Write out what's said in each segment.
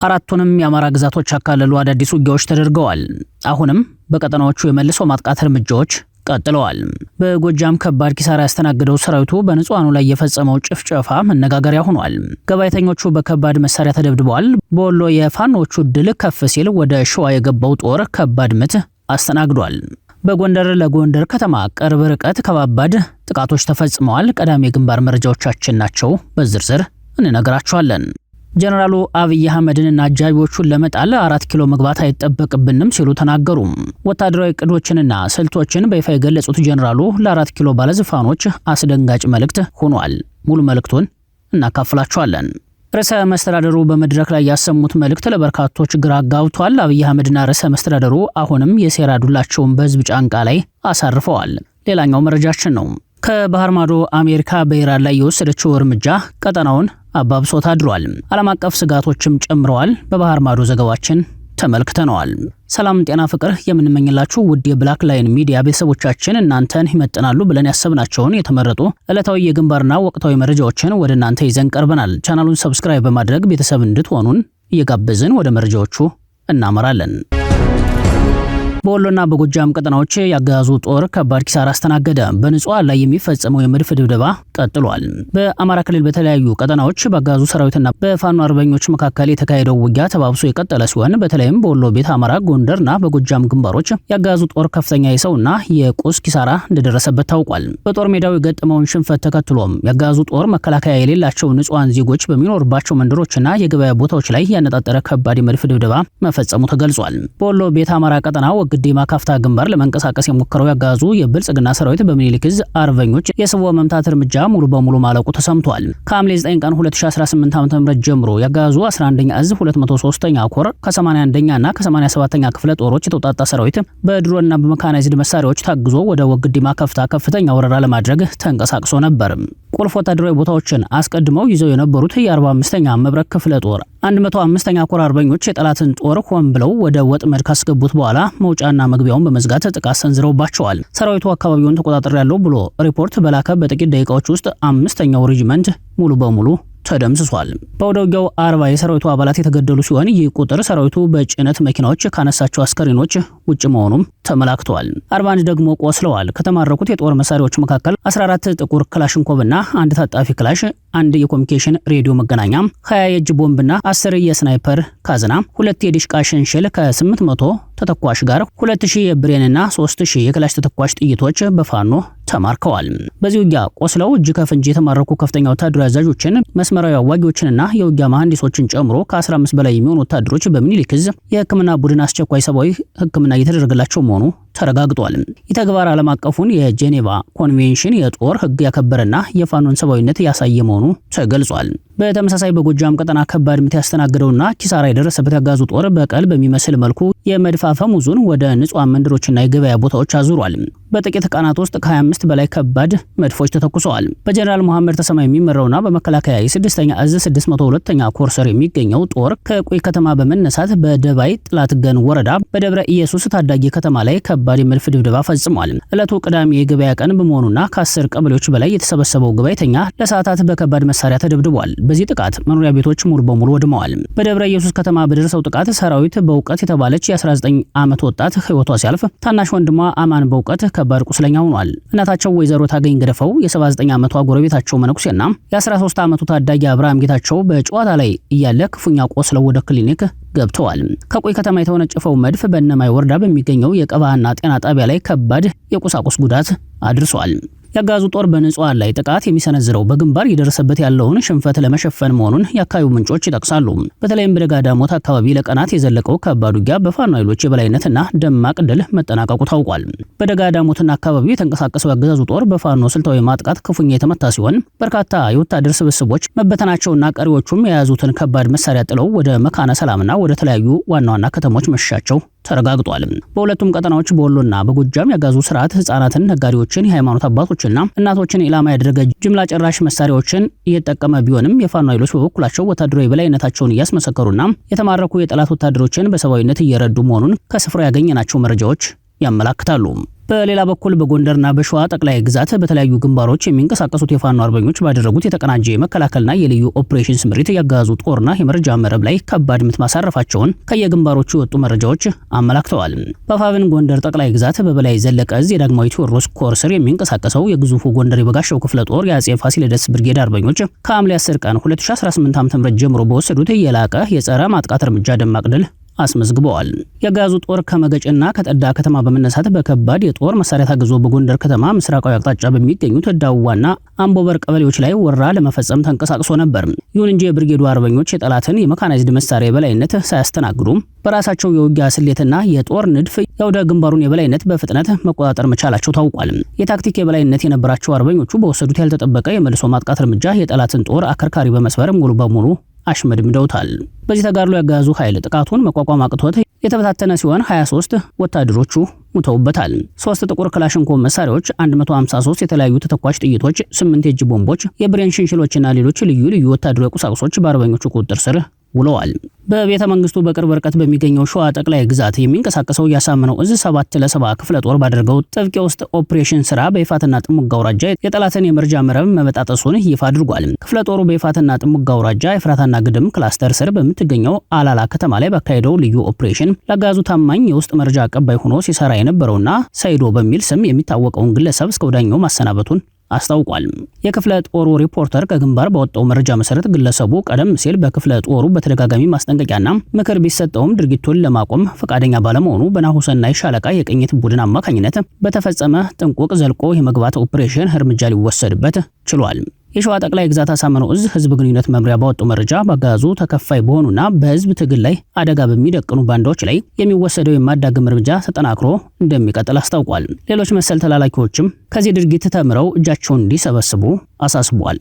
አራቱንም የአማራ ግዛቶች ያካለሉ አዳዲስ ውጊያዎች ተደርገዋል። አሁንም በቀጠናዎቹ የመልሶ ማጥቃት እርምጃዎች ቀጥለዋል። በጎጃም ከባድ ኪሳራ ያስተናገደው ሰራዊቱ በንጹሃኑ ላይ የፈጸመው ጭፍጨፋ መነጋገሪያ ሆኗል። ገባይተኞቹ በከባድ መሳሪያ ተደብድበዋል። በወሎ የፋኖቹ ድል ከፍ ሲል ወደ ሸዋ የገባው ጦር ከባድ ምት አስተናግዷል። በጎንደር ለጎንደር ከተማ ቅርብ ርቀት ከባባድ ጥቃቶች ተፈጽመዋል። ቀዳሚ የግንባር መረጃዎቻችን ናቸው። በዝርዝር እንነግራቸዋለን። ጀነራሉ አብይ አህመድንና አጃቢዎቹን ለመጣል 4 ኪሎ መግባት አይጠበቅብንም ሲሉ ተናገሩ። ወታደራዊ እቅዶችንና ስልቶችን በይፋ የገለጹት ጀነራሉ ለ4 ኪሎ ባለዝፋኖች አስደንጋጭ መልእክት ሆኗል። ሙሉ መልእክቱን እናካፍላችኋለን። ርዕሰ መስተዳደሩ በመድረክ ላይ ያሰሙት መልእክት ለበርካቶች ግራ አጋብቷል። አብይ አህመድና ርዕሰ መስተዳደሩ አሁንም የሴራ ዱላቸውን በህዝብ ጫንቃ ላይ አሳርፈዋል። ሌላኛው መረጃችን ነው። ከባህር ማዶ አሜሪካ በኢራን ላይ የወሰደችው እርምጃ ቀጠናውን አባብሶት አድሯል። ዓለም አቀፍ ስጋቶችም ጨምረዋል። በባህር ማዶ ዘገባችን ተመልክተነዋል። ሰላም ጤና ፍቅር የምንመኝላችሁ ውድ የብላክ ላይን ሚዲያ ቤተሰቦቻችን እናንተን ይመጥናሉ ብለን ያሰብናቸውን የተመረጡ ዕለታዊ የግንባርና ወቅታዊ መረጃዎችን ወደ እናንተ ይዘን ቀርበናል። ቻናሉን ሰብስክራይብ በማድረግ ቤተሰብ እንድትሆኑን እየጋበዝን ወደ መረጃዎቹ እናመራለን። በወሎና በጎጃም ቀጠናዎች ያገዛዙ ጦር ከባድ ኪሳራ አስተናገደ። በንጹሃን ላይ የሚፈጸመው የመድፍ ድብደባ ቀጥሏል። በአማራ ክልል በተለያዩ ቀጠናዎች በአገዛዙ ሰራዊትና በፋኖ አርበኞች መካከል የተካሄደው ውጊያ ተባብሶ የቀጠለ ሲሆን በተለይም በወሎ ቤት አማራ፣ ጎንደርና በጎጃም ግንባሮች ያገዛዙ ጦር ከፍተኛ የሰውና የቁስ ኪሳራ እንደደረሰበት ታውቋል። በጦር ሜዳው የገጠመውን ሽንፈት ተከትሎም ያገዛዙ ጦር መከላከያ የሌላቸው ንጹሃን ዜጎች በሚኖርባቸው መንደሮችና የገበያ ቦታዎች ላይ ያነጣጠረ ከባድ የመድፍ ድብደባ መፈጸሙ ተገልጿል። በወሎ ቤት አማራ ቀጠና ግዴማ ካፍታ ግንባር ለመንቀሳቀስ የሞከረው ያገዛዙ የብልጽግና ሰራዊት በሚኒሊክ ዕዝ አርበኞች የስቦ መምታት እርምጃ ሙሉ በሙሉ ማለቁ ተሰምቷል። ከሐምሌ 9 ቀን 2018 ዓ.ም ጀምሮ ያገዛዙ 11ኛ ዕዝ 203ኛ ኮር ከ81ኛ እና ከ87ኛ ክፍለ ጦሮች የተውጣጣ ሰራዊት በድሮንና በመካናይዝድ መሳሪያዎች ታግዞ ወደ ወግዴማ ካፍታ ከፍተኛ ወረራ ለማድረግ ተንቀሳቅሶ ነበር። ቁልፍ ወታደራዊ ቦታዎችን አስቀድመው ይዘው የነበሩት የ45ኛ መብረቅ ክፍለ ጦር 105ኛ ኮር አርበኞች የጠላትን ጦር ሆን ብለው ወደ ወጥመድ ካስገቡት በኋላ መውጫና መግቢያውን በመዝጋት ጥቃት ሰንዝረውባቸዋል። ሰራዊቱ አካባቢውን ተቆጣጥሬያለሁ ብሎ ሪፖርት በላከ በጥቂት ደቂቃዎች ውስጥ 5ኛው ሬጂመንት ሙሉ በሙሉ ተደምስሷል። በወደውጊያው 40 የሰራዊቱ አባላት የተገደሉ ሲሆን ይህ ቁጥር ሰራዊቱ በጭነት መኪናዎች ካነሳቸው አስከሬኖች ውጭ መሆኑም ተመላክቷል። 41 ደግሞ ቆስለዋል። ከተማረኩት የጦር መሳሪያዎች መካከል 14 ጥቁር ክላሽንኮቭና አንድ ታጣፊ ክላሽ፣ አንድ የኮሙኒኬሽን ሬዲዮ መገናኛ፣ 20 የእጅ ቦምብና 10 የስናይፐር ካዝና፣ 2 የዲሽቃ ሽንሽል ከ800 ተተኳሽ ጋር 2000 የብሬንና 3000 የክላሽ ተተኳሽ ጥይቶች በፋኖ ተማርከዋል። በዚህ ውጊያ ቆስለው እጅ ከፍንጅ የተማረኩ ከፍተኛ ወታደራዊ አዛዦችን፣ መስመራዊ አዋጊዎችንና የውጊያ መሐንዲሶችን ጨምሮ ከ15 በላይ የሚሆኑ ወታደሮች በሚኒሊክ ዕዝ የሕክምና ቡድን አስቸኳይ ሰብአዊ ሕክምና እየተደረገላቸው መሆኑ ተረጋግጧል። የተግባር ዓለም አቀፉን የጄኔቫ ኮንቬንሽን የጦር ሕግ ያከበረና የፋኖን ሰብአዊነት ያሳየ መሆኑ ተገልጿል። በተመሳሳይ በጎጃም ቀጠና ከባድ ምት ያስተናገደውና ኪሳራ የደረሰበት ያገዛዙ ጦር በቀል በሚመስል መልኩ የመድፍ አፈሙዙን ወደ ንጹሃን መንደሮችና የገበያ ቦታዎች አዙሯል። በጥቂት ቀናት ውስጥ ከ25 በላይ ከባድ መድፎች ተተኩሰዋል። በጀነራል መሐመድ ተሰማ የሚመራውና በመከላከያ የ6ኛ ዕዝ 602ኛ ኮር ስር የሚገኘው ጦር ከቆይ ከተማ በመነሳት በደባይ ጥላትገን ወረዳ በደብረ ኢየሱስ ታዳጊ ከተማ ላይ ከባድ የመድፍ ድብደባ ፈጽሟል። ዕለቱ ቅዳሜ የገበያ ቀን በመሆኑና ከ10 ቀበሌዎች በላይ የተሰበሰበው ገበያተኛ ለሰዓታት በከባድ መሳሪያ ተደብድቧል። በዚህ ጥቃት መኖሪያ ቤቶች ሙሉ በሙሉ ወድመዋል። በደብረ ኢየሱስ ከተማ በደረሰው ጥቃት ሰራዊት በእውቀት የተባለች የ19 ዓመት ወጣት ህይወቷ ሲያልፍ ታናሽ ወንድሟ አማን በእውቀት ከባድ ቁስለኛ ሆኗል። እናታቸው ወይዘሮ ታገኝ ገደፈው፣ የ79 ዓመቷ ጎረቤታቸው መነኩሴና የ13 ዓመቱ ታዳጊ አብርሃም ጌታቸው በጨዋታ ላይ እያለ ክፉኛ ቆስለው ወደ ክሊኒክ ገብተዋል። ከቆይ ከተማ የተወነጨፈው መድፍ በእነማይ ወረዳ በሚገኘው የቀባና ጤና ጣቢያ ላይ ከባድ የቁሳቁስ ጉዳት አድርሷል። ያገዛዙ ጦር በንጹሃን ላይ ጥቃት የሚሰነዝረው በግንባር እየደረሰበት ያለውን ሽንፈት ለመሸፈን መሆኑን የአካባቢው ምንጮች ይጠቅሳሉ። በተለይም በደጋ ዳሞት አካባቢ ለቀናት የዘለቀው ከባድ ውጊያ በፋኖ ኃይሎች የበላይነትና ደማቅ ድል መጠናቀቁ ታውቋል። በደጋ ዳሞትና አካባቢው የተንቀሳቀሰው ያገዛዙ ጦር በፋኖ ስልታዊ ማጥቃት ክፉኛ የተመታ ሲሆን በርካታ የወታደር ስብስቦች መበተናቸውና ቀሪዎቹም የያዙትን ከባድ መሳሪያ ጥለው ወደ መካነ ሰላምና ወደ ተለያዩ ዋና ዋና ከተሞች መሸሻቸው ተረጋግጧል። በሁለቱም ቀጠናዎች በወሎና በጎጃም ያገዛዙ ስርዓት ህፃናትን፣ ነጋዴዎችን፣ የሃይማኖት አባቶችና እናቶችን ኢላማ ያደረገ ጅምላ ጨራሽ መሳሪያዎችን እየተጠቀመ ቢሆንም የፋኖ ኃይሎች በበኩላቸው ወታደራዊ በላይነታቸውን እያስመሰከሩና የተማረኩ የጠላት ወታደሮችን በሰብአዊነት እየረዱ መሆኑን ከስፍራው ያገኘናቸው መረጃዎች ያመላክታሉ። በሌላ በኩል በጎንደርና በሸዋ ጠቅላይ ግዛት በተለያዩ ግንባሮች የሚንቀሳቀሱት የፋኖ አርበኞች ባደረጉት የተቀናጀ የመከላከልና የልዩ ኦፕሬሽን ስምሪት ያጋዙ ጦርና የመረጃ መረብ ላይ ከባድ ምት ማሳረፋቸውን ከየግንባሮቹ የወጡ መረጃዎች አመላክተዋል። በፋብን ጎንደር ጠቅላይ ግዛት በበላይ ዘለቀ እዝ የዳግማዊ ቴዎድሮስ ኮር ስር የሚንቀሳቀሰው የግዙፉ ጎንደር የበጋሻው ክፍለ ጦር የአጼ ፋሲለደስ ብርጌድ አርበኞች ከሐምሌ 10 ቀን 2018 ዓ.ም ጀምሮ በወሰዱት የላቀ የጸረ ማጥቃት እርምጃ ደማቅ ድል አስመዝግበዋል። ያጋዙ ጦር ከመገጭና ከጠዳ ከተማ በመነሳት በከባድ የጦር መሳሪያ ታግዞ በጎንደር ከተማ ምስራቃዊ አቅጣጫ በሚገኙት ዳዋና አምቦበር ቀበሌዎች ላይ ወረራ ለመፈጸም ተንቀሳቅሶ ነበር። ይሁን እንጂ የብርጌዱ አርበኞች የጠላትን የመካናይዝድ መሳሪያ የበላይነት ሳያስተናግዱ በራሳቸው የውጊያ ስሌትና የጦር ንድፍ የአውደ ግንባሩን የበላይነት በፍጥነት መቆጣጠር መቻላቸው ታውቋል። የታክቲክ የበላይነት የነበራቸው አርበኞቹ በወሰዱት ያልተጠበቀ የመልሶ ማጥቃት እርምጃ የጠላትን ጦር አከርካሪ በመስበር ሙሉ በሙሉ አሽመድምደውታል። በዚህ ተጋድሎ ያጋዙ ኃይል ጥቃቱን መቋቋም አቅቶት የተበታተነ ሲሆን 23 ወታደሮቹ ሙተውበታል። 3 ጥቁር ክላሽንኮቭ መሳሪያዎች፣ 153 የተለያዩ ተተኳሽ ጥይቶች፣ 8 የእጅ ቦምቦች፣ የብሬን ሽንሽሎችና ሌሎች ልዩ ልዩ ወታደራዊ ቁሳቁሶች በአርበኞቹ ቁጥጥር ስር ውለዋል። በቤተ መንግስቱ በቅርብ ርቀት በሚገኘው ሸዋ ጠቅላይ ግዛት የሚንቀሳቀሰው ያሳምነው እዝ 7 ክፍለ ጦር ባደረገው ጥብቅ የውስጥ ኦፕሬሽን ስራ በይፋትና ጥሙጋ አውራጃ የጠላትን የመረጃ መረብ መበጣጠሱን ይፋ አድርጓል። ክፍለ ጦሩ በይፋትና ጥሙጋ አውራጃ የፍራታና ግድም ክላስተር ስር በምትገኘው አላላ ከተማ ላይ ባካሄደው ልዩ ኦፕሬሽን ለጋዙ ታማኝ የውስጥ መረጃ አቀባይ ሆኖ ሲሰራ የነበረውና ሳይዶ በሚል ስም የሚታወቀውን ግለሰብ እስከ ወዲያኛው ማሰናበቱን አስታውቋል። የክፍለ ጦሩ ሪፖርተር ከግንባር በወጣው መረጃ መሰረት ግለሰቡ ቀደም ሲል በክፍለ ጦሩ በተደጋጋሚ ማስጠንቀቂያና ምክር ቢሰጠውም ድርጊቱን ለማቆም ፈቃደኛ ባለመሆኑ በናሁሰናይ ሻለቃ የቅኝት ቡድን አማካኝነት በተፈጸመ ጥንቁቅ ዘልቆ የመግባት ኦፕሬሽን እርምጃ ሊወሰድበት ችሏል። የሸዋ ጠቅላይ ግዛት አሳምነው እዝ ህዝብ ግንኙነት መምሪያ ባወጣው መረጃ በአገዛዙ ተከፋይ በሆኑና በህዝብ ትግል ላይ አደጋ በሚደቅኑ ባንዳዎች ላይ የሚወሰደው የማዳግም እርምጃ ተጠናክሮ እንደሚቀጥል አስታውቋል። ሌሎች መሰል ተላላኪዎችም ከዚህ ድርጊት ተምረው እጃቸውን እንዲሰበስቡ አሳስቧል።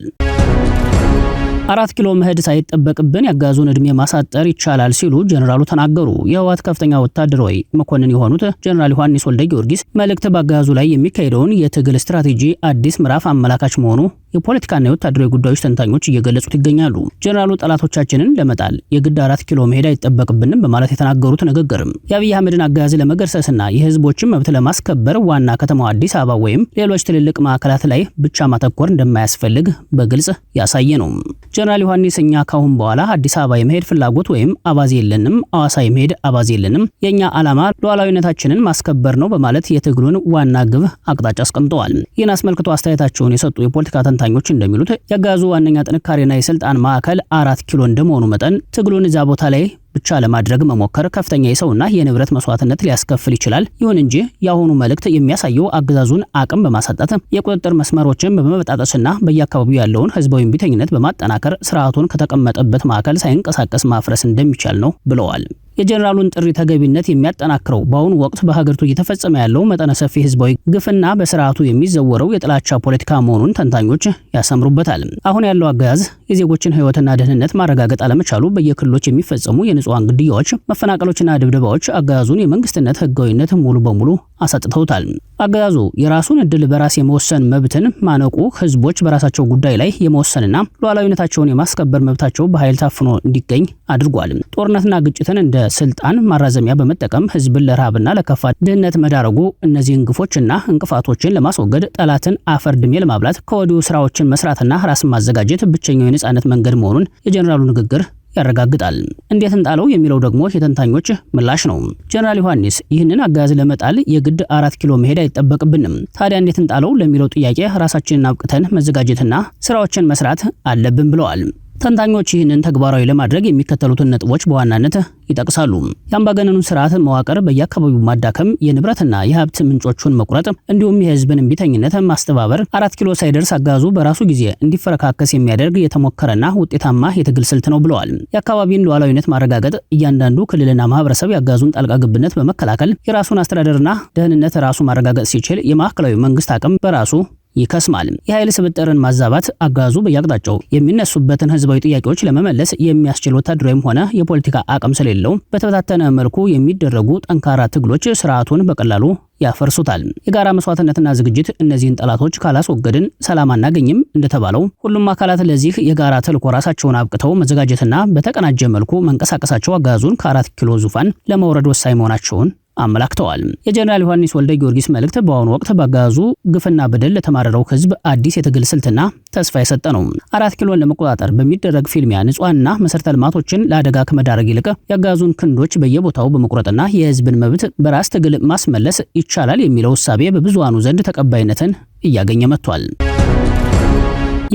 4 ኪሎ መሄድ ሳይጠበቅብን ያጋዙን እድሜ ማሳጠር ይቻላል ሲሉ ጀነራሉ ተናገሩ። የህወሓት ከፍተኛ ወታደራዊ መኮንን የሆኑት ጀነራል ዮሐንስ ወልደ ጊዮርጊስ መልእክት በአገዛዙ ላይ የሚካሄደውን የትግል ስትራቴጂ አዲስ ምዕራፍ አመላካች መሆኑ የፖለቲካና የወታደራዊ ጉዳዮች ተንታኞች እየገለጹት ይገኛሉ። ጀነራሉ ጠላቶቻችንን ለመጣል የግድ 4 ኪሎ መሄድ አይጠበቅብንም በማለት የተናገሩት ንግግርም የአብይ አህመድን አገዛዝ ለመገርሰስና የህዝቦችን መብት ለማስከበር ዋና ከተማው አዲስ አበባ ወይም ሌሎች ትልልቅ ማዕከላት ላይ ብቻ ማተኮር እንደማያስፈልግ በግልጽ ያሳየ ነው። ጀነራል ዮሐንስ እኛ ካሁን በኋላ አዲስ አበባ የመሄድ ፍላጎት ወይም አባዜ የለንም፣ አዋሳ የመሄድ አባዜ የለንም፣ የኛ ዓላማ ሉዓላዊነታችንን ማስከበር ነው በማለት የትግሉን ዋና ግብ አቅጣጫ አስቀምጠዋል። ይህን አስመልክቶ አስተያየታቸውን የሰጡ የፖለቲካ ተንታኞች እንደሚሉት ያጋዙ ዋነኛ ጥንካሬና የስልጣን ማዕከል 4 ኪሎ እንደመሆኑ መጠን ትግሉን እዛ ቦታ ላይ ብቻ ለማድረግ መሞከር ከፍተኛ የሰውና የንብረት መስዋዕትነት ሊያስከፍል ይችላል። ይሁን እንጂ የአሁኑ መልእክት የሚያሳየው አገዛዙን አቅም በማሳጣት የቁጥጥር መስመሮችን በመበጣጠስና በየአካባቢው ያለውን ህዝባዊ እምቢተኝነት በማጠናከር ስርዓቱን ከተቀመጠበት ማዕከል ሳይንቀሳቀስ ማፍረስ እንደሚቻል ነው ብለዋል። የጀነራሉን ጥሪ ተገቢነት የሚያጠናክረው በአሁኑ ወቅት በሀገሪቱ እየተፈጸመ ያለው መጠነ ሰፊ ህዝባዊ ግፍና በስርዓቱ የሚዘወረው የጥላቻ ፖለቲካ መሆኑን ተንታኞች ያሰምሩበታል። አሁን ያለው አገዛዝ የዜጎችን ህይወትና ደህንነት ማረጋገጥ አለመቻሉ በየክልሎች የሚፈጸሙ የንጹሃን ግድያዎች፣ መፈናቀሎችና ድብደባዎች አገዛዙን የመንግስትነት ህጋዊነት ሙሉ በሙሉ አሳጥተውታል። አገዛዙ የራሱን እድል በራስ የመወሰን መብትን ማነቁ ህዝቦች በራሳቸው ጉዳይ ላይ የመወሰንና ሉዓላዊነታቸውን የማስከበር መብታቸው በኃይል ታፍኖ እንዲገኝ አድርጓል። ጦርነትና ግጭትን እንደ ስልጣን ማራዘሚያ በመጠቀም ህዝብን ለረሃብና ለከፋ ድህነት መዳረጉ እነዚህን ግፎችና እንቅፋቶችን ለማስወገድ ጠላትን አፈር ድሜ ለማብላት ከወዲሁ ስራዎችን መስራትና ራስን ማዘጋጀት ብቸኛው የነጻነት መንገድ መሆኑን የጀነራሉ ንግግር ያረጋግጣል። እንዴት እንጣለው የሚለው ደግሞ የተንታኞች ምላሽ ነው። ጀነራል ዮሐንስ ይህንን አገዛዝ ለመጣል የግድ 4 ኪሎ መሄድ አይጠበቅብንም፣ ታዲያ እንዴት እንጣለው ለሚለው ጥያቄ ራሳችንን አብቅተን መዘጋጀትና ስራዎችን መስራት አለብን ብለዋል። ተንታኞች ይህንን ተግባራዊ ለማድረግ የሚከተሉትን ነጥቦች በዋናነት ይጠቅሳሉ። የአምባገነኑን ስርዓት መዋቅር በየአካባቢው ማዳከም፣ የንብረትና የሀብት ምንጮቹን መቁረጥ፣ እንዲሁም የህዝብን እምቢተኝነት ማስተባበር 4 ኪሎ ሳይደርስ አገዛዙ በራሱ ጊዜ እንዲፈረካከስ የሚያደርግ የተሞከረና ውጤታማ የትግል ስልት ነው ብለዋል። የአካባቢን ሉዓላዊነት ማረጋገጥ፣ እያንዳንዱ ክልልና ማህበረሰብ የአገዛዙን ጣልቃ ገብነት በመከላከል የራሱን አስተዳደርና ደህንነት ራሱ ማረጋገጥ ሲችል የማዕከላዊ መንግስት አቅም በራሱ ይከስማል። የኃይል ስብጥርን ማዛባት አገዛዙ በየአቅጣጫው የሚነሱበትን ህዝባዊ ጥያቄዎች ለመመለስ የሚያስችል ወታደራዊም ሆነ የፖለቲካ አቅም ስለሌለው በተበታተነ መልኩ የሚደረጉ ጠንካራ ትግሎች ስርዓቱን በቀላሉ ያፈርሱታል። የጋራ መስዋዕትነትና ዝግጅት እነዚህን ጠላቶች ካላስወገድን ሰላም አናገኝም እንደተባለው ሁሉም አካላት ለዚህ የጋራ ተልዕኮ ራሳቸውን አብቅተው መዘጋጀትና በተቀናጀ መልኩ መንቀሳቀሳቸው አገዛዙን ከ4 ኪሎ ዙፋን ለመውረድ ወሳኝ መሆናቸውን አመላክተዋል። የጀነራል ዮሐንስ ወልደ ጊዮርጊስ መልእክት በአሁኑ ወቅት በአገዛዙ ግፍና በደል ለተማረረው ህዝብ አዲስ የትግል ስልትና ተስፋ የሰጠ ነው። 4 ኪሎን ለመቆጣጠር በሚደረግ ፊልሚያ ንጹሃንና መሰረተ ልማቶችን ለአደጋ ከመዳረግ ይልቅ የአገዛዙን ክንዶች በየቦታው በመቁረጥና የህዝብን መብት በራስ ትግል ማስመለስ ይቻላል የሚለው እሳቤ በብዙሃኑ ዘንድ ተቀባይነትን እያገኘ መጥቷል።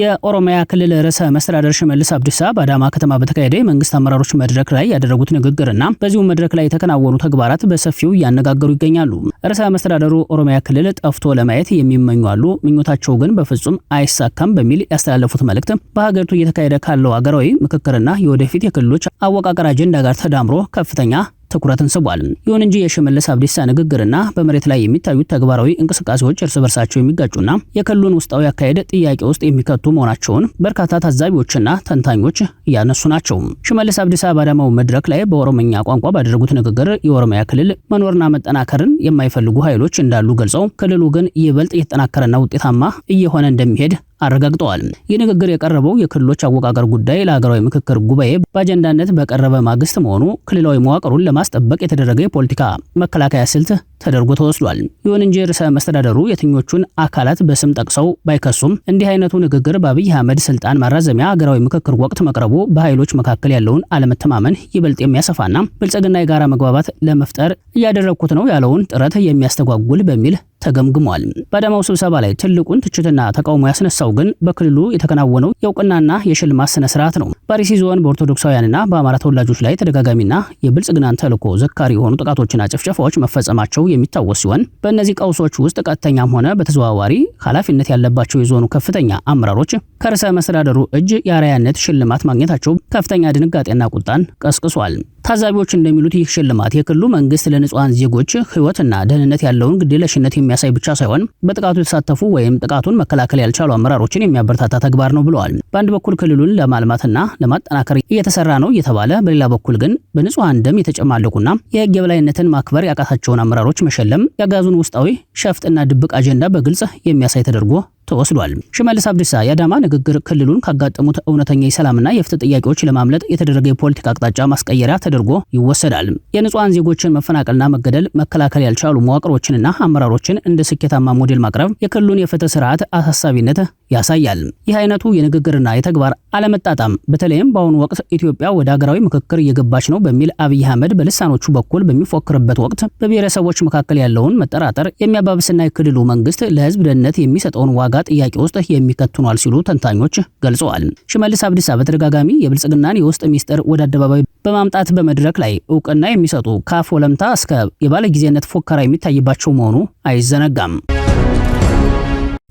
የኦሮሚያ ክልል ርዕሰ መስተዳድር ሽመልስ አብዲሳ በአዳማ ከተማ በተካሄደ የመንግስት አመራሮች መድረክ ላይ ያደረጉት ንግግርና በዚሁ መድረክ ላይ የተከናወኑ ተግባራት በሰፊው እያነጋገሩ ይገኛሉ። ርዕሰ መስተዳድሩ ኦሮሚያ ክልል ጠፍቶ ለማየት የሚመኙ አሉ፣ ምኞታቸው ግን በፍጹም አይሳካም በሚል ያስተላለፉት መልእክት በሀገሪቱ እየተካሄደ ካለው ሀገራዊ ምክክርና የወደፊት የክልሎች አወቃቀር አጀንዳ ጋር ተዳምሮ ከፍተኛ ትኩረትን ስቧል። ይሁን እንጂ የሽመልስ አብዲሳ ንግግርና በመሬት ላይ የሚታዩት ተግባራዊ እንቅስቃሴዎች እርስ በርሳቸው የሚጋጩና የክልሉን ውስጣዊ አካሄድ ጥያቄ ውስጥ የሚከቱ መሆናቸውን በርካታ ታዛቢዎችና ተንታኞች እያነሱ ናቸው። ሽመልስ አብዲሳ በአዳማው መድረክ ላይ በኦሮምኛ ቋንቋ ባደረጉት ንግግር የኦሮሚያ ክልል መኖርና መጠናከርን የማይፈልጉ ኃይሎች እንዳሉ ገልጸው ክልሉ ግን ይበልጥ እየተጠናከረና ውጤታማ እየሆነ እንደሚሄድ አረጋግጠዋል። ይህ ንግግር የቀረበው የክልሎች አወቃቀር ጉዳይ ለሀገራዊ ምክክር ጉባኤ በአጀንዳነት በቀረበ ማግስት መሆኑ ክልላዊ መዋቅሩን ለማስጠበቅ የተደረገ የፖለቲካ መከላከያ ስልት ተደርጎ ተወስዷል። ይሁን እንጂ ርዕሰ መስተዳደሩ የትኞቹን አካላት በስም ጠቅሰው ባይከሱም እንዲህ አይነቱ ንግግር በአብይ አህመድ ስልጣን ማራዘሚያ ሀገራዊ ምክክር ወቅት መቅረቡ በኃይሎች መካከል ያለውን አለመተማመን ይበልጥ የሚያሰፋና ብልጽግና የጋራ መግባባት ለመፍጠር እያደረግኩት ነው ያለውን ጥረት የሚያስተጓጉል በሚል ተገምግሟል። በአዳማው ስብሰባ ላይ ትልቁን ትችትና ተቃውሞ ያስነሳው ግን በክልሉ የተከናወነው የእውቅናና የሽልማት ስነ ስርዓት ነው። በአርሲ ዞን በኦርቶዶክሳውያንና በአማራ ተወላጆች ላይ ተደጋጋሚና የብልጽግናን ተልዕኮ ዘካሪ የሆኑ ጥቃቶችና ጭፍጨፋዎች መፈጸማቸው የሚታወስ ሲሆን በእነዚህ ቀውሶች ውስጥ ቀጥተኛም ሆነ በተዘዋዋሪ ኃላፊነት ያለባቸው የዞኑ ከፍተኛ አመራሮች ከርዕሰ መስተዳደሩ እጅ የአርአያነት ሽልማት ማግኘታቸው ከፍተኛ ድንጋጤና ቁጣን ቀስቅሷል። ታዛቢዎች እንደሚሉት ይህ ሽልማት የክልሉ መንግስት ለንጹሃን ዜጎች ህይወትና ደህንነት ያለውን ግዴለሽነት የሚያሳይ ብቻ ሳይሆን በጥቃቱ የተሳተፉ ወይም ጥቃቱን መከላከል ያልቻሉ አመራሮችን የሚያበረታታ ተግባር ነው ብለዋል። በአንድ በኩል ክልሉን ለማልማትና ለማጠናከር እየተሰራ ነው እየተባለ፣ በሌላ በኩል ግን በንጹሃን ደም የተጨማለቁና የህግ የበላይነትን ማክበር ያቃታቸውን አመራሮች መሸለም የአገዛዙን ውስጣዊ ሸፍጥና ድብቅ አጀንዳ በግልጽ የሚያሳይ ተደርጎ ተወስዷል። ሽመልስ አብዲሳ የአዳማ ንግግር ክልሉን ካጋጠሙት እውነተኛ የሰላምና የፍትህ ጥያቄዎች ለማምለጥ የተደረገ የፖለቲካ አቅጣጫ ማስቀየሪያ ተደርጎ ይወሰዳል። የንጹሃን ዜጎችን መፈናቀልና መገደል መከላከል ያልቻሉ መዋቅሮችንና አመራሮችን እንደ ስኬታማ ሞዴል ማቅረብ የክልሉን የፍትህ ስርዓት አሳሳቢነት ያሳያል። ይህ አይነቱ የንግግርና የተግባር አለመጣጣም በተለይም በአሁኑ ወቅት ኢትዮጵያ ወደ ሀገራዊ ምክክር እየገባች ነው በሚል አብይ አህመድ በልሳኖቹ በኩል በሚፎክርበት ወቅት በብሔረሰቦች መካከል ያለውን መጠራጠር የሚያባብስና የክልሉ መንግስት ለህዝብ ደህንነት የሚሰጠውን ዋጋ ጥያቄ ውስጥ የሚከቱ ሆኗል ሲሉ ተንታኞች ገልጸዋል። ሽመልስ አብዲሳ በተደጋጋሚ የብልጽግናን የውስጥ ሚስጥር ወደ አደባባይ በማምጣት በመድረክ ላይ እውቅና የሚሰጡ ካፍ ወለምታ እስከ የባለጊዜነት ፎከራ የሚታይባቸው መሆኑ አይዘነጋም።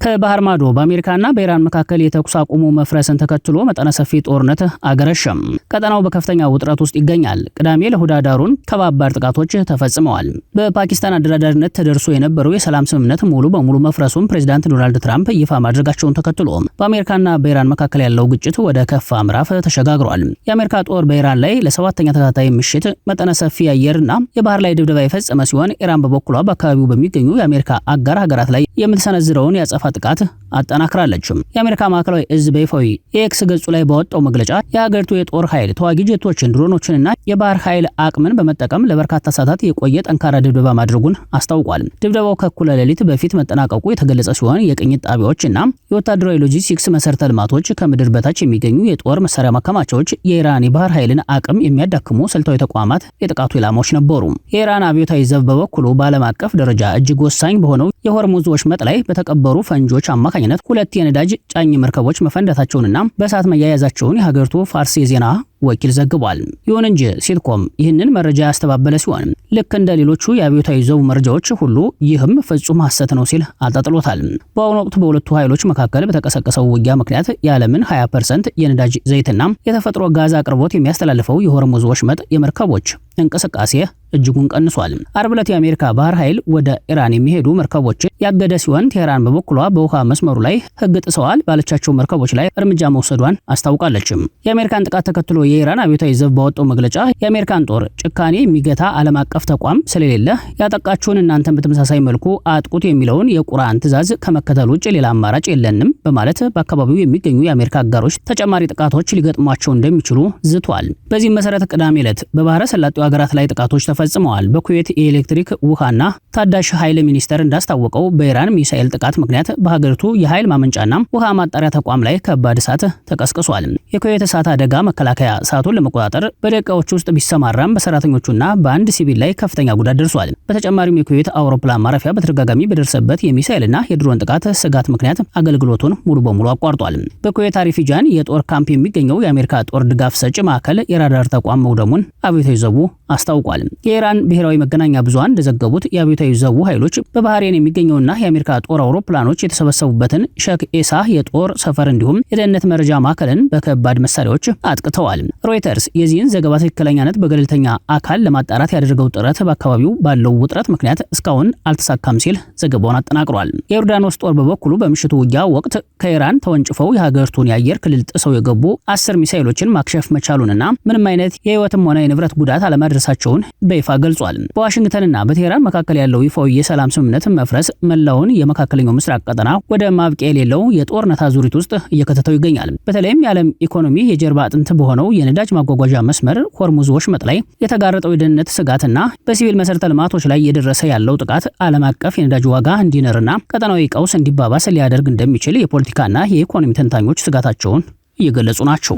ከባህር ማዶ በአሜሪካና በኢራን መካከል የተኩስ አቁሙ መፍረስን ተከትሎ መጠነ ሰፊ ጦርነት አገረሸም። ቀጠናው በከፍተኛ ውጥረት ውስጥ ይገኛል። ቅዳሜ ለሁዳዳሩን ከባባድ ጥቃቶች ተፈጽመዋል። በፓኪስታን አደራዳሪነት ተደርሶ የነበረው የሰላም ስምምነት ሙሉ በሙሉ መፍረሱን ፕሬዝዳንት ዶናልድ ትራምፕ ይፋ ማድረጋቸውን ተከትሎ በአሜሪካና በኢራን መካከል ያለው ግጭት ወደ ከፋ ምዕራፍ ተሸጋግሯል። የአሜሪካ ጦር በኢራን ላይ ለሰባተኛ ተከታታይ ምሽት መጠነ ሰፊ የአየርና የባህር ላይ ድብደባ የፈጸመ ሲሆን ኢራን በበኩሏ በአካባቢው በሚገኙ የአሜሪካ አጋር ሀገራት ላይ የምትሰነዝረውን ያጸፋ ጥቃት አጠናክራለች። የአሜሪካ ማዕከላዊ እዝ በይፋዊ የኤክስ ገጹ ላይ ባወጣው መግለጫ የሀገሪቱ የጦር ኃይል ተዋጊ ጀቶችን፣ ድሮኖችንና የባህር ኃይል አቅምን በመጠቀም ለበርካታ ሰዓታት የቆየ ጠንካራ ድብደባ ማድረጉን አስታውቋል። ድብደባው ከእኩለ ሌሊት በፊት መጠናቀቁ የተገለጸ ሲሆን የቅኝት ጣቢያዎችና የወታደራዊ ሎጂስቲክስ መሰረተ ልማቶች፣ ከምድር በታች የሚገኙ የጦር መሳሪያ ማከማቻዎች፣ የኢራን የባህር ኃይልን አቅም የሚያዳክሙ ስልታዊ ተቋማት የጥቃቱ ኢላማዎች ነበሩ። የኢራን አብዮታዊ ዘብ በበኩሉ በዓለም አቀፍ ደረጃ እጅግ ወሳኝ በሆነው የሆርሙዝ ወሽመጥ ላይ በተቀበሩ ፈንጆች አማካኝነት 2 የነዳጅ ጫኝ መርከቦች መፈንዳታቸውንና በእሳት መያያዛቸውን የሀገሪቱ ፋርስ የዜና ወኪል ዘግቧል። ይሁን እንጂ ሲትኮም ይህንን መረጃ ያስተባበለ ሲሆን ልክ እንደ ሌሎቹ የአብዮታዊ ዘቡ መረጃዎች ሁሉ ይህም ፍጹም ሐሰት ነው ሲል አጣጥሎታል። በአሁኑ ወቅት በሁለቱ ኃይሎች መካከል በተቀሰቀሰው ውጊያ ምክንያት የዓለምን 20% የነዳጅ ዘይትና የተፈጥሮ ጋዝ አቅርቦት የሚያስተላልፈው የሆርሙዝ ወሽመጥ የመርከቦች እንቅስቃሴ እጅጉን ቀንሷል። አርብ ዕለት የአሜሪካ ባህር ኃይል ወደ ኢራን የሚሄዱ መርከቦችን ያገደ ሲሆን ቴህራን በበኩሏ በውሃ መስመሩ ላይ ሕግ ጥሰዋል ባለቻቸው መርከቦች ላይ እርምጃ መውሰዷን አስታውቃለች። የአሜሪካን ጥቃት ተከትሎ የኢራን አብዮታዊ ዘብ ባወጣው መግለጫ የአሜሪካን ጦር ጭካኔ የሚገታ ዓለም አቀፍ ተቋም ስለሌለ ያጠቃችሁን እናንተን በተመሳሳይ መልኩ አጥቁት የሚለውን የቁርአን ትዕዛዝ ከመከተል ውጭ ሌላ አማራጭ የለንም በማለት በአካባቢው የሚገኙ የአሜሪካ አጋሮች ተጨማሪ ጥቃቶች ሊገጥሟቸው እንደሚችሉ ዝቷል። በዚህም መሰረት ቅዳሜ ዕለት በባህረ ሰላጤው ሀገራት ላይ ጥቃቶች ተፈጽመዋል። በኩዌት የኤሌክትሪክ ውሃና ታዳሽ ኃይል ሚኒስቴር እንዳስታወቀው በኢራን ሚሳኤል ጥቃት ምክንያት በሀገሪቱ የኃይል ማመንጫና ውሃ ማጣሪያ ተቋም ላይ ከባድ እሳት ተቀስቅሷል። የኩዌት እሳት አደጋ መከላከያ እሳቱን ለመቆጣጠር በደቂቃዎች ውስጥ ቢሰማራም በሰራተኞቹና በአንድ ሲቪል ላይ ከፍተኛ ጉዳት ደርሷል። በተጨማሪም የኩዌት አውሮፕላን ማረፊያ በተደጋጋሚ በደረሰበት የሚሳኤልና የድሮን ጥቃት ስጋት ምክንያት አገልግሎቱን ሙሉ በሙሉ አቋርጧል። በኩዌት አሪፊጃን የጦር ካምፕ የሚገኘው የአሜሪካ ጦር ድጋፍ ሰጪ ማዕከል የራዳር ተቋም መውደሙን አብዮታዊ ዘቡ አስታውቋል። የኢራን ብሔራዊ መገናኛ ብዙሃን እንደዘገቡት የአብዮታዊ ዘቡ ኃይሎች በባህሬን የሚገኘውና የአሜሪካ ጦር አውሮፕላኖች የተሰበሰቡበትን ሼክ ኤሳ የጦር ሰፈር እንዲሁም የደህንነት መረጃ ማዕከልን በከባድ መሳሪያዎች አጥቅተዋል። ሮይተርስ የዚህን ዘገባ ትክክለኛነት በገለልተኛ አካል ለማጣራት ያደረገው ጥረት በአካባቢው ባለው ውጥረት ምክንያት እስካሁን አልተሳካም ሲል ዘገባውን አጠናቅሯል። የዮርዳኖስ ጦር በበኩሉ በምሽቱ ውጊያ ወቅት ከኢራን ተወንጭፈው የሀገሪቱን የአየር ክልል ጥሰው የገቡ 10 ሚሳኤሎችን ማክሸፍ መቻሉንና ምንም አይነት የህይወትም ሆነ የንብረት ጉዳት አለማድረሳቸውን በይፋ ገልጿል። በዋሽንግተንና በቴህራን መካከል ያለው ይፋዊ የሰላም ስምምነት መፍረስ መላውን የመካከለኛው ምስራቅ ቀጠና ወደ ማብቂያ የሌለው የጦርነት አዙሪት ውስጥ እየከተተው ይገኛል። በተለይም የዓለም ኢኮኖሚ የጀርባ አጥንት በሆነው የነዳጅ ማጓጓዣ መስመር ሆርሙዝ ወሽመጥ ላይ የተጋረጠው የደህንነት ስጋትና በሲቪል መሰረተ ልማቶች ላይ እየደረሰ ያለው ጥቃት ዓለም አቀፍ የነዳጅ ዋጋ እንዲነርና ቀጠናዊ ቀውስ እንዲባባስ ሊያደርግ እንደሚችል የፖለቲካና የኢኮኖሚ ተንታኞች ስጋታቸውን እየገለጹ ናቸው።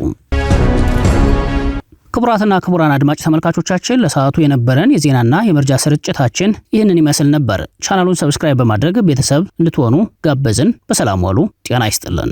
ክቡራትና ክቡራን አድማጭ ተመልካቾቻችን ለሰዓቱ የነበረን የዜናና የመረጃ ስርጭታችን ይህንን ይመስል ነበር። ቻናሉን ሰብስክራይብ በማድረግ ቤተሰብ እንድትሆኑ ጋበዝን። በሰላም ዋሉ። ጤና ይስጥልን።